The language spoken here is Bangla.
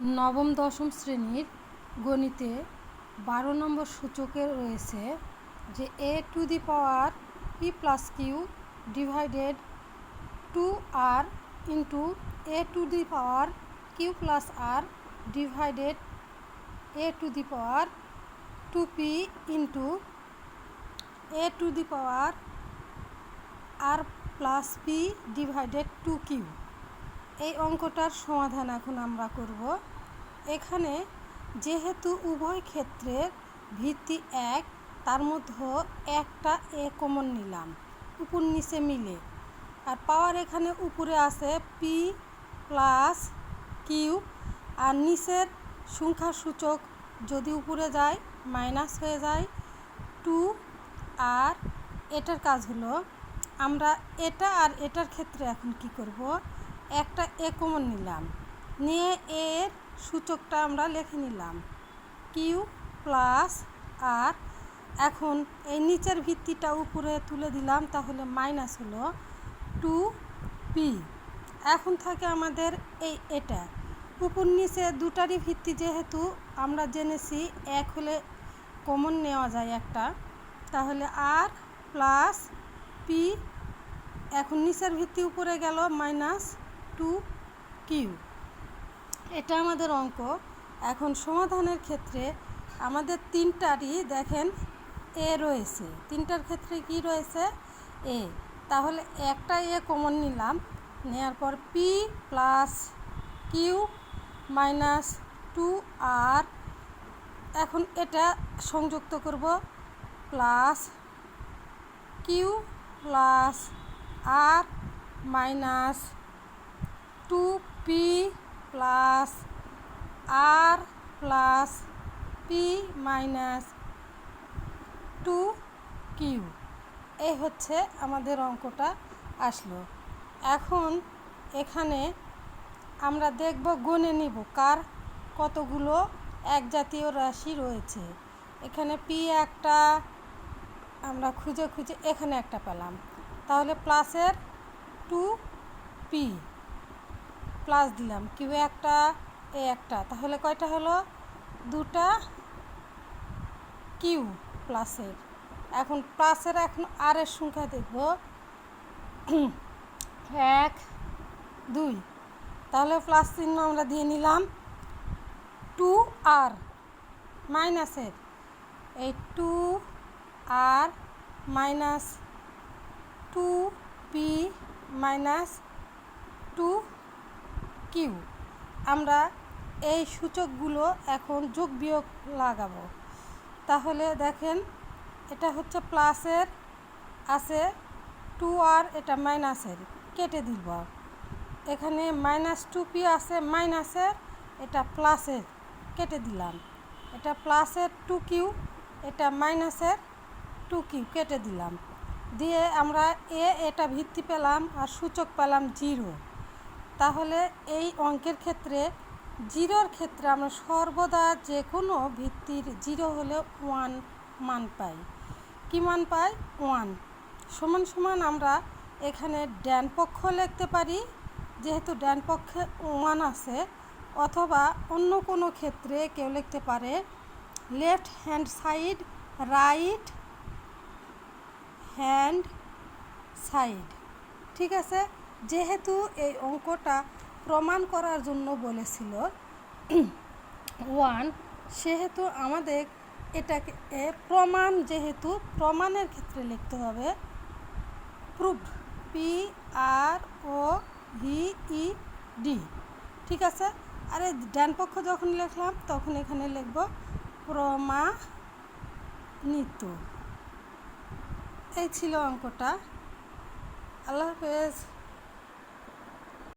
নবম দশম শ্রেণীর গণিতে 12 নম্বর সূচকে রয়েছে যে a to the power p plus q divided 2r into a to the power q plus r divided a to the power 2p into a to the power r plus p divided 2q। এই অঙ্কটার সমাধান এখন আমরা করব। এখানে যেহেতু উভয় ক্ষেত্রের ভিত্তি এক, তার মধ্যে একটা এ কমন নিলাম উপর নিচে মিলে, আর পাওয়ার এখানে উপরে আছে পি প্লাস কিউ, আর নিচের সংখ্যা সূচক যদি উপরে যায় মাইনাস হয়ে যায় 2। আর এটার কাজ হলো আমরা এটা আর এটার ক্ষেত্রে এখন কি করব, একটা এ কমন নিলাম, নিয়ে এর সূচকটা আমরা লিখে নিলাম কিউ প্লাস আর। এখন এই নিচের ভিত্তিটা উপরে তুলে দিলাম, তাহলে মাইনাস হলো 2p। এখন থাকে আমাদের এটা উপর নিচে দুটারই ভিত্তি যেহেতু আমরা জেনেছি এক হলে কমন নেওয়া যায় একটা, তাহলে আর প্লাস পি। এখন নিচের ভিত্তি উপরে গেল মাইনাস 2q। এটা আমাদের অঙ্ক। এখন সমাধানের ক্ষেত্রে আমাদের তিনটারই দেখেন এ রয়েছে, তিনটার ক্ষেত্রে কি রয়েছে এ, তাহলে একটা এ কমন নিলাম, নেওয়ার পর P plus Q minus 2r। এখন এটা সংযুক্ত করব প্লাস কিউ প্লাস আর মাইনাস 2p প্লাস আর প্লাস পি মাইনাস 2q। এই হচ্ছে আমাদের অঙ্কটা আসলো। এখন এখানে আমরা দেখব গুণে নিব কার কতগুলো এক জাতীয় রাশি রয়েছে। এখানে পি একটা আমরা খুঁজে খুঁজে এখানে একটা পেলাম, তাহলে প্লাসের 2p প্লাস দিলাম, কিউ একটা এ একটা, তাহলে কয়টা হলো দুটা কিউ প্লাসের। এখন প্লাসের এখন আর এর সংখ্যা দেখব 1 2, তাহলে প্লাস চিহ্ন আমরা দিয়ে নিলাম 2r মাইনাসের এই 2r minus 2p minus 2q। আমরা এই সূচকগুলো এখন যোগ বিয়োগ লাগাবো। তাহলে দেখেন এটা হচ্ছে প্লাসের আছে 2r, এটা মাইনাসের কেটে দিব। এখানে মাইনাস 2p আছে মাইনাসের, এটা প্লাসের কেটে দিলাম। এটা প্লাসের 2q, এটা মাইনাসের 2q কেটে দিলাম। দিয়ে আমরা এটা ভিত্তি পেলাম আর সূচক পেলাম 0। তাহলে এই অঙ্কের ক্ষেত্রে জিরোর ক্ষেত্রে আমরা সর্বদা যে কোনো ভিত্তির 0 হলে 1 মান পাই। কি মান পাই? 1 সমান সমান আমরা এখানে ডান পক্ষ লিখতে পারি যেহেতু ডান পক্ষে 1 আছে, অথবা অন্য কোনো ক্ষেত্রে কেউ লিখতে পারে left hand side right hand side. ঠিক আছে, যেহেতু এই অঙ্কটা প্রমাণ করার জন্য বলেছিল 1, সেহেতু আমাদের এটাকে প্রমাণ, যেহেতু প্রমাণের ক্ষেত্রে লিখতে হবে প্রুভড PROVED। ঠিক আছে, আর ডান পক্ষ যখন লিখলাম তখন এখানে লিখব প্রমাণিত। এই ছিল অঙ্কটা। আল্লাহ হাফেজ।